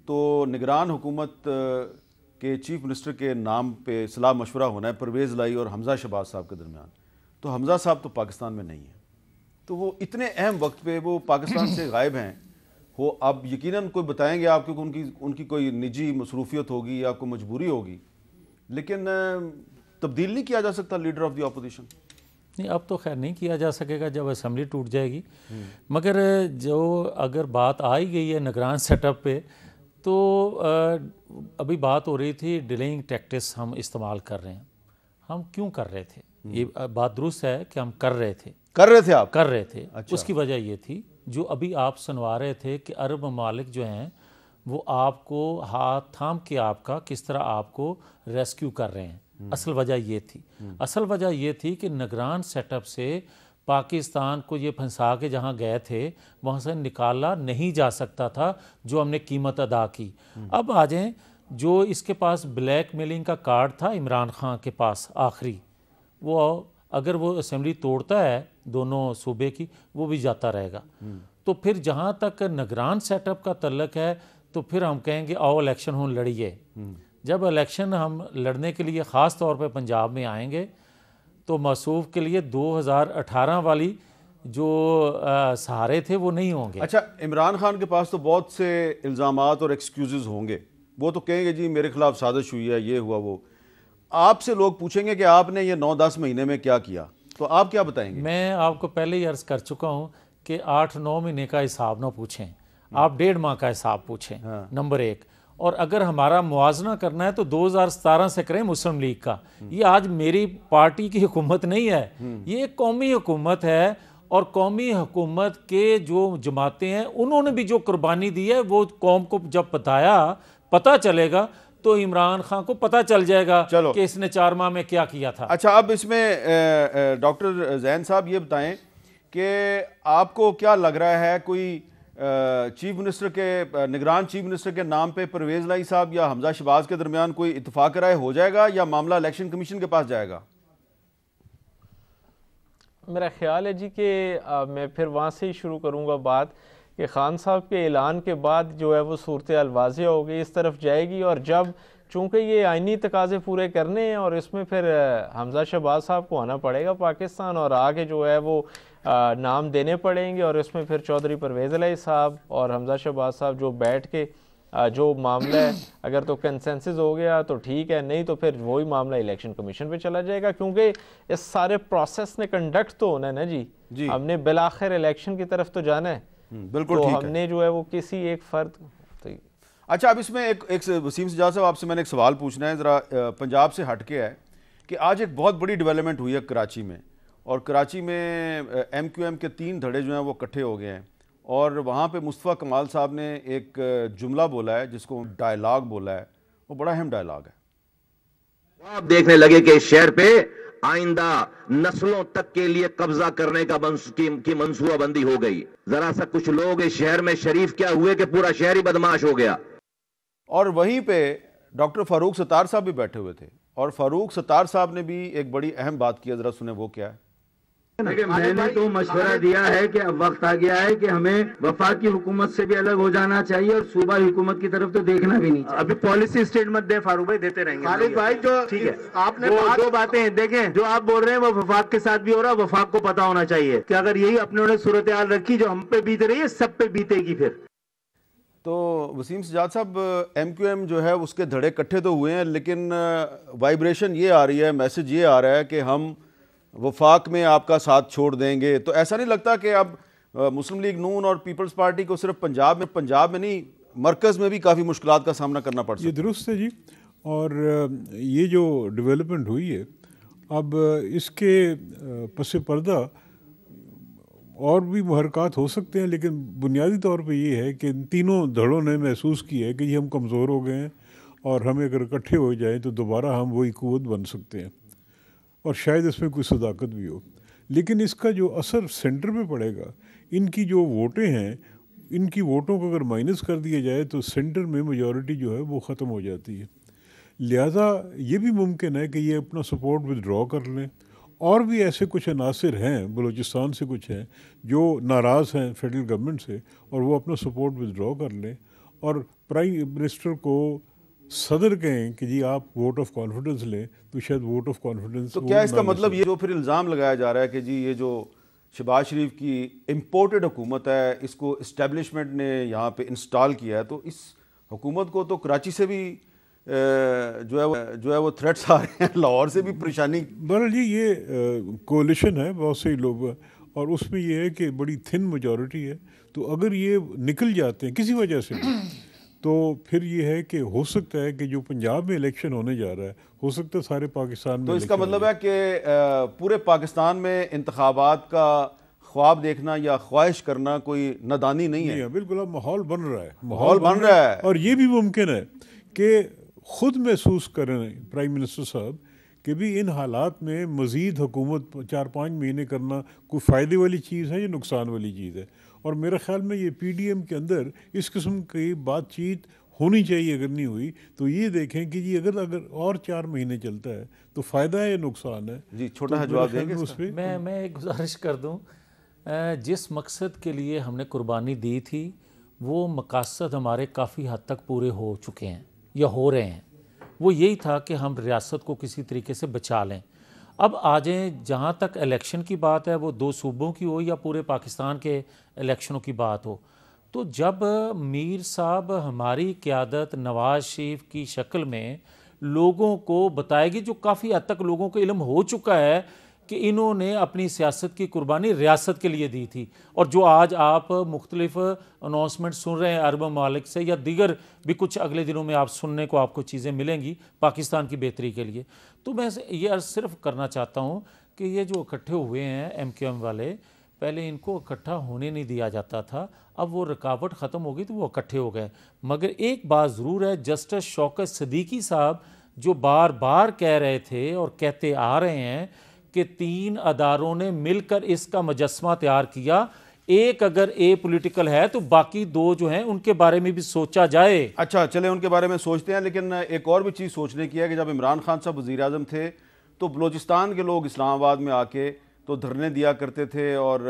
तो निगरान हुकूमत के चीफ मिनिस्टर के नाम पे सलाह मशवरा होना है परवेज़ लाई और हमजा शहबाज साहब के दरमियान। तो हमजा साहब तो पाकिस्तान में नहीं है, तो वो इतने अहम वक्त पे वो पाकिस्तान से गायब हैं। हो अब यकीनन कोई बताएंगे आप, क्योंकि उनकी कोई निजी मसरूफियत होगी या कोई मजबूरी होगी, लेकिन तब्दील नहीं किया जा सकता लीडर ऑफ द अपोजिशन। नहीं, अब तो खैर नहीं किया जा सकेगा जब असम्बली टूट जाएगी। मगर जो अगर बात आ ही गई है निगरान सेटअप पे, तो अभी बात हो रही थी डिलेइंग टैक्टिक्स हम इस्तेमाल कर रहे हैं। हम क्यों कर रहे थे? ये बात दुरुस्त है कि हम कर रहे थे। आप कर रहे थे। अच्छा। उसकी वजह ये थी जो अभी आप सुनवा रहे थे कि अरब ममालिक जो हैं वो आपको हाथ थाम के आपका किस तरह आपको रेस्क्यू कर रहे हैं। असल वजह ये थी। असल वजह ये थी कि निगरान सेटअप से पाकिस्तान को ये फंसा के जहाँ गए थे वहाँ से निकाला नहीं जा सकता था, जो हमने कीमत अदा की। अब आ जाएं, जो इसके पास ब्लैक मेलिंग का कार्ड था इमरान खान के पास आखिरी, वो अगर वो असेंबली तोड़ता है दोनों सूबे की, वो भी जाता रहेगा। तो फिर जहाँ तक निगरान सेटअप का तल्लक है, तो फिर हम कहेंगे आओ इलेक्शन हो लड़िए। जब इलेक्शन हम लड़ने के लिए ख़ास तौर पे पंजाब में आएंगे तो मसूफ के लिए 2018 वाली जो सहारे थे वो नहीं होंगे। अच्छा, इमरान खान के पास तो बहुत से इल्ज़ामात और एक्सक्यूज़ होंगे, वो तो कहेंगे जी मेरे खिलाफ साजिश हुई है, ये हुआ वो। आपसे लोग पूछेंगे कि आपने ये 9-10 महीने में क्या किया, तो आप क्या बताएंगे? मैं आपको पहले ही अर्ज़ कर चुका हूँ कि 8-9 महीने का हिसाब ना पूछें, आप 1.5 माह का हिसाब पूछें। नंबर 1। और अगर हमारा मुआजना करना है तो 2017 से करें मुस्लिम लीग का। ये आज मेरी पार्टी की हुकूमत नहीं है, ये एक कौमी हुकूमत है। और कौमी हुकूमत के जो जमातें हैं उन्होंने भी जो कुर्बानी दी है, वो कौम को जब पता चलेगा तो इमरान खान को पता चल जाएगा कि इसने 4 माह में क्या किया था। अच्छा, अब इसमें डॉक्टर जैन साहब ये बताएं कि आपको क्या लग रहा है, कोई चीफ मिनिस्टर के निगरान चीफ मिनिस्टर के नाम पे परवेज़ लाई साहब या हमजा शहबाज के दरमियान कोई इत्तेफाक राय हो जाएगा या मामला इलेक्शन कमीशन के पास जाएगा? मेरा ख्याल है जी कि मैं फिर वहाँ से ही शुरू करूँगा बात कि खान साहब के ऐलान के बाद जो है वो सूरत हाल वाज़ेह हो गई, इस तरफ जाएगी। और जब चूँकि ये आइनी तकाज़े पूरे करने हैं और इसमें फिर हमजा शहबाज साहब को आना पड़ेगा पाकिस्तान और आगे जो है वो नाम देने पड़ेंगे। और इसमें फिर चौधरी परवेज़ लाई साहब और हमजा शहबाज साहब जो बैठ के जो मामला है, अगर तो कंसेंसस हो गया तो ठीक है, नहीं तो फिर वही मामला इलेक्शन कमीशन पे चला जाएगा। क्योंकि इस सारे प्रोसेस ने कंडक्ट तो होना है ना जी। हमने बिलाखिर इलेक्शन की तरफ तो जाना है। बिल्कुल तो ठीक हमने है। जो है वो किसी एक फर्द अच्छा, अब इसमें एक वसीम सजाद साहब आपसे मैंने एक सवाल पूछना है, ज़रा पंजाब से हट के है कि आज एक बहुत बड़ी डेवलपमेंट हुई है कराची में, और कराची में MQM के 3 धड़े जो हैं वो इकट्ठे हो गए हैं, और वहाँ पे मुस्तफ़ा कमाल साहब ने एक जुमला बोला है जिसको डायलॉग बोला है, वो बड़ा अहम डायलॉग है। आप देखने लगे कि इस शहर पे आइंदा नस्लों तक के लिए कब्जा करने का की मंसूबाबंदी हो गई। जरा सा कुछ लोग इस शहर में शरीफ क्या हुए कि पूरा शहर ही बदमाश हो गया। और वहीं पे डॉक्टर फारूक सत्तार साहब भी बैठे हुए थे, और फारूक सत्तार साहब ने भी एक बड़ी अहम बात की, जरा सुने वो क्या है। देखिए, मैंने तो मशवरा दिया है कि अब वक्त आ गया है कि हमें वफाकी हुकूमत से भी अलग हो जाना चाहिए और सूबाई हुकूमत की तरफ तो देखना भी नहीं चाहिए। अभी पॉलिसी स्टेटमेंट दे फारूक भाई, देते रहेंगे। खालिद भाई, जो ठीक है, आपने दो बातें देखें, जो आप बोल रहे हैं वो वफाक के साथ भी हो रहा है। वफाक को पता होना चाहिए कि अगर यही अपने सूरत हाल रखी जो हम पे बीत रही है, सब पे बीतेगी फिर। तो वसीम सजाद साहब, MQM जो है उसके धड़े इकट्ठे तो हुए हैं, लेकिन वाइब्रेशन ये आ रही है, मैसेज ये आ रहा है कि हम वफाक में आपका साथ छोड़ देंगे। तो ऐसा नहीं लगता कि अब मुस्लिम लीग नून और पीपल्स पार्टी को सिर्फ पंजाब में नहीं, मरकज़ में भी काफ़ी मुश्किलात का सामना करना पड़ सकता है? ये दुरुस्त है जी। और ये जो डेवलपमेंट हुई है, अब इसके पस पर्दा और भी मुहरकात हो सकते हैं, लेकिन बुनियादी तौर पे ये है कि इन तीनों धड़ों ने महसूस किया है कि ये हम कमज़ोर हो गए हैं और हमें अगर इकट्ठे हो जाए तो दोबारा हम वही क़ुव्वत बन सकते हैं, और शायद इसमें कोई सदाकत भी हो। लेकिन इसका जो असर सेंटर पे पड़ेगा, इनकी जो वोटें हैं, इनकी वोटों को अगर माइनस कर दिया जाए तो सेंटर में मेजॉरिटी जो है वो ख़त्म हो जाती है। लिहाजा ये भी मुमकिन है कि ये अपना सपोर्ट विदड्रॉ कर लें। और भी ऐसे कुछ अनासर हैं, बलूचिस्तान से कुछ हैं जो नाराज़ हैं फेडरल गवर्नमेंट से, और वो अपना सपोर्ट विदड्रॉ कर लें और प्राइम मिनिस्टर को सदर कहें कि जी आप वोट ऑफ कॉन्फिडेंस लें, तो शायद वोट ऑफ कॉन्फिडेंस। तो क्या इसका मतलब ये जो फिर इल्ज़ाम लगाया जा रहा है कि जी ये जो शहबाज शरीफ की इम्पोर्टेड हुकूमत है, इसको इस्टेब्लिशमेंट ने यहाँ पे इंस्टॉल किया है, तो इस हुकूमत को तो कराची से भी जो है वो थ्रेट्स आ रहे हैं, लाहौर से भी परेशानी। बहरहाल जी ये कोलिशन है बहुत से लोग, और उसमें ये है कि बड़ी थिन मेजॉरिटी है। तो अगर ये निकल जाते हैं किसी वजह से भी, तो फिर ये है कि हो सकता है कि जो पंजाब में इलेक्शन होने जा रहा है, हो सकता है सारे पाकिस्तान में। तो इसका मतलब है कि पूरे पाकिस्तान में इंतखाबात का ख्वाब देखना या ख्वाहिश करना कोई नादानी नहीं है। बिल्कुल, अब माहौल बन रहा है, माहौल बन रहा है। और ये भी मुमकिन है कि खुद महसूस करें प्राइम मिनिस्टर साहब कि भी इन हालात में मज़ीद हुकूमत 4-5 महीने करना कोई फ़ायदे वाली चीज़ है या नुकसान वाली चीज़ है। और मेरे ख़्याल में ये PDM के अंदर इस किस्म की बातचीत होनी चाहिए। अगर नहीं हुई तो ये देखें कि जी अगर और 4 महीने चलता है तो फ़ायदा है या नुकसान है। जी छोटा सा जवाब देंगे उस पर? मैं एक गुजारिश कर दूँ, जिस मकसद के लिए हमने कुर्बानी दी थी वो मकासद हमारे काफ़ी हद तक पूरे हो चुके हैं या हो रहे हैं। वो यही था कि हम रियासत को किसी तरीके से बचा लें। अब आ जाएँ, जहाँ तक इलेक्शन की बात है, वो 2 सूबों की हो या पूरे पाकिस्तान के इलेक्शनों की बात हो, तो जब मीर साहब हमारी क़यादत नवाज़ शरीफ की शक्ल में लोगों को बताएगी, जो काफ़ी हद तक लोगों को इल्म हो चुका है कि इन्होंने अपनी सियासत की कुर्बानी रियासत के लिए दी थी, और जो आज आप मुख्तलिफ अनाउंसमेंट सुन रहे हैं अरब ममालिक से या दीगर भी कुछ अगले दिनों में आप सुनने को आपको चीज़ें मिलेंगी पाकिस्तान की बेहतरी के लिए। तो मैं ये अर्ज़ सिर्फ करना चाहता हूँ कि ये जो इकट्ठे हुए हैं MQM वाले, पहले इनको इकट्ठा होने नहीं दिया जाता था, अब वो रुकावट ख़त्म हो गई तो वो इकट्ठे हो गए। मगर एक बात ज़रूर है, जस्टिस शौकत सिद्दीकी साहब जो बार बार कह रहे थे और कहते आ रहे हैं कि 3 अदारों ने मिलकर इसका मुजस्समा तैयार किया, एक अगर ए पॉलिटिकल है तो बाकी 2 जो हैं उनके बारे में भी सोचा जाए। अच्छा चले उनके बारे में सोचते हैं, लेकिन एक और भी चीज़ सोचने की है कि जब इमरान खान साहब वज़ीर आज़म थे तो बलूचिस्तान के लोग इस्लामाबाद में आके तो धरने दिया करते थे और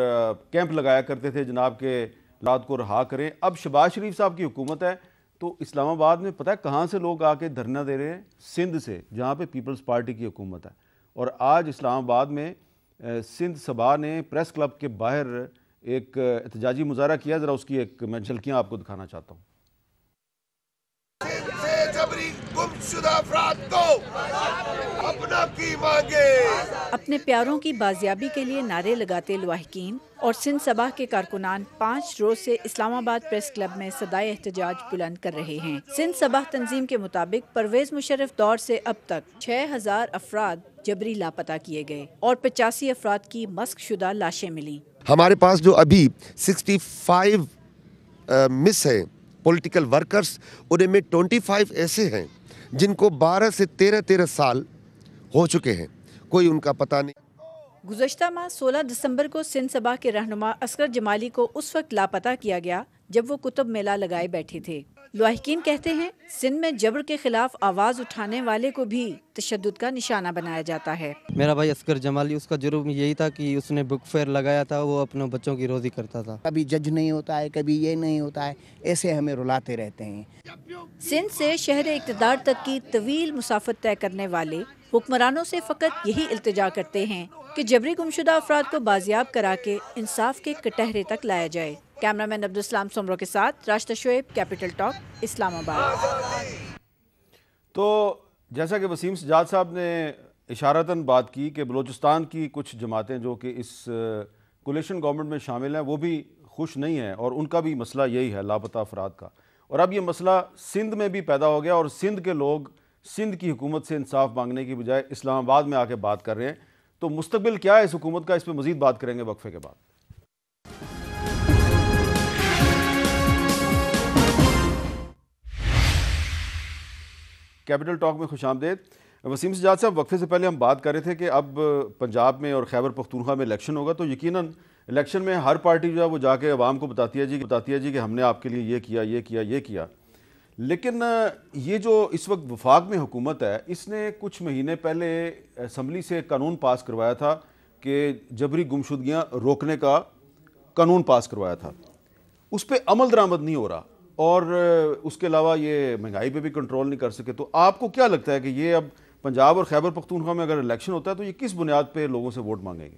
कैंप लगाया करते थे जनाब के लाद को रहा करें। अब शहबाज शरीफ साहब की हुकूमत है तो इस्लामाबाद में पता है कहाँ से लोग आके धरना दे रहे हैं? सिंध से, जहाँ पे पीपल्स पार्टी की हुकूमत है। और आज इस्लामाबाद में सिंध सभा ने प्रेस क्लब के बाहर एक एहतजाजी मुजाहरा किया। ज़रा उसकी एक मैं झलकियाँ आपको दिखाना चाहता हूँ। अपने प्यारों की बाजियाबी के लिए नारे लगाते लवाहिकीन और सिंध सभा के कारकुनान 5 रोज से इस्लामाबाद प्रेस क्लब में सदाए एहतजाज बुलंद कर रहे हैं। सिंध सभा तंजीम के मुताबिक परवेज मुशर्रफ दौर से अब तक 6000 अफराद जबरी लापता किए गए और 85 अफराद की मस्क शुदा लाशें मिली। हमारे पास जो अभी 65 मिस है पॉलिटिकल वर्कर्स, उनमें 25 ऐसे हैं जिनको 12 से 13 साल हो चुके हैं, कोई उनका पता नहीं। गुज़श्ता माह 16 दिसंबर को सिंध सभा के रहनुमा असगर जमाली को उस वक्त लापता किया गया जब वो कुतुब मेला लगाए बैठे थे। लवाहिकीन कहते हैं सिंध में जबर के खिलाफ आवाज उठाने वाले को भी तशद्दुद का निशाना बनाया जाता है। मेरा भाई असगर जमाली, उसका जुर्म यही था कि उसने बुक फेयर लगाया था, वो अपने बच्चों की रोजी करता था। कभी जज नहीं होता है, कभी ये नहीं होता है, ऐसे हमें रुलाते रहते हैं। सिंध से शहर इक़्तिदार तक की तवील मुसाफत तय करने वाले हुक्मरानों से फ़कत यही इल्तिजा करते हैं कि जबरी गुमशुदा अफराद को बाजियाब करा के इंसाफ के कटहरे तक लाया जाए। कैमरामैन अब्दुल सलाम सोमरो के साथ राशिदा शोएब, कैपिटल टॉक, इस्लामाबाद। तो जैसा कि वसीम सजाद साहब ने इशारतन बात की कि बलूचिस्तान की कुछ जमातें जो कि इस कोलिशन गवर्नमेंट में शामिल हैं वो भी खुश नहीं हैं और उनका भी मसला यही है लापता अफराद का। और अब ये मसला सिंध में भी पैदा हो गया और सिंध के लोग सिंध की हुकूमत से इंसाफ मांगने की बजाय इस्लामाबाद में आके बात कर रहे हैं। तो मुस्तकबिल क्या है इस हुकूमत का, इस पर मज़ीद बात करेंगे वक्फे के बाद। कैपिटल टॉक में खुशामदेद। वसीम सजाद साहब, वक्फे से पहले हम बात कर रहे थे कि अब पंजाब में और खैबर पख्तूनख्वा में इलेक्शन होगा, तो यकीनन इलेक्शन में हर पार्टी जो है वो जाके अवाम को बताती है जी कि हमने आपके लिए ये किया, ये किया, ये किया। लेकिन ये जो इस वक्त वफाक में हुकूमत है, इसने कुछ महीने पहले असम्बली से कानून पास करवाया था कि जबरी गुमशुदगियाँ रोकने का कानून पास करवाया था। उस पर अमल दरामद नहीं हो रहा और उसके अलावा ये महंगाई पे भी कंट्रोल नहीं कर सके। तो आपको क्या लगता है कि ये अब पंजाब और खैबर पख्तूनख्वा में अगर इलेक्शन होता है तो ये किस बुनियाद पे लोगों से वोट मांगेंगे?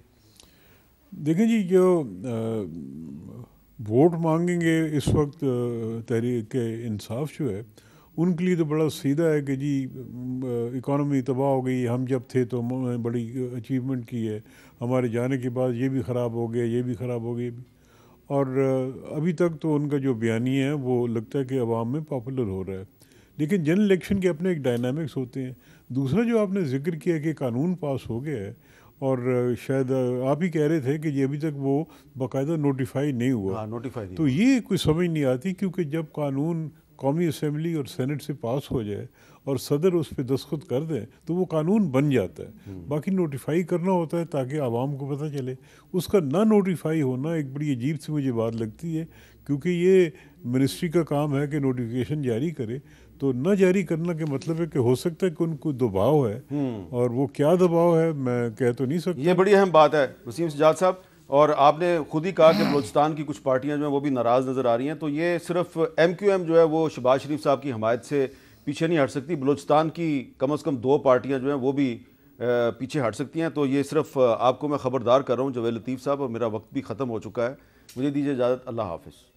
देखें जी, जो वोट मांगेंगे इस वक्त तहरीक इंसाफ जो है उनके लिए तो बड़ा सीधा है कि जी इकॉनमी तबाह हो गई, हम जब थे तो बड़ी अचीवमेंट की है, हमारे जाने के बाद ये भी ख़राब हो गया, ये भी ख़राब हो गया। और अभी तक तो उनका जो बयानी है वो लगता है कि अवाम में पॉपुलर हो रहा है। लेकिन जनरल इलेक्शन के अपने एक डायनामिक्स होते हैं। दूसरा जो आपने जिक्र किया कि कानून पास हो गया है और शायद आप ही कह रहे थे कि ये अभी तक वो बाकायदा नोटिफाई नहीं हुआ। हाँ, नोटिफाई नहीं। तो ये कोई समझ नहीं आती, क्योंकि जब कानून कौमी असम्बली और सेनेट से पास हो जाए और सदर उस पर दस्तखत कर दें तो वो कानून बन जाता है। बाकी नोटिफाई करना होता है ताकि आवाम को पता चले। उसका ना नोटिफाई होना एक बड़ी अजीब सी मुझे बात लगती है, क्योंकि ये मिनिस्ट्री का काम है कि नोटिफिकेशन जारी करे। तो न जारी करना के मतलब है कि हो सकता है कि उनको दबाव है, और वो क्या दबाव है मैं कह तो नहीं सकता। ये बड़ी अहम बात है वसीम सजाद साहब, और आपने खुद ही कहा कि बलूचिस्तान की कुछ पार्टियां जो हैं वो भी नाराज़ नज़र आ रही हैं। तो ये सिर्फ MQM जो है वो शहबाज शरीफ साहब की हमायत से पीछे नहीं हट सकती, बलूचिस्तान की कम से कम 2 पार्टियां जो हैं वो भी पीछे हट सकती हैं। तो ये सिर्फ आपको मैं ख़बरदार कर रहा हूँ जवेद लतीफ़ साहब, और मेरा वक्त भी ख़त्म हो चुका है। मुझे दीजिए इजाज़त, अल्लाह हाफ़िज़।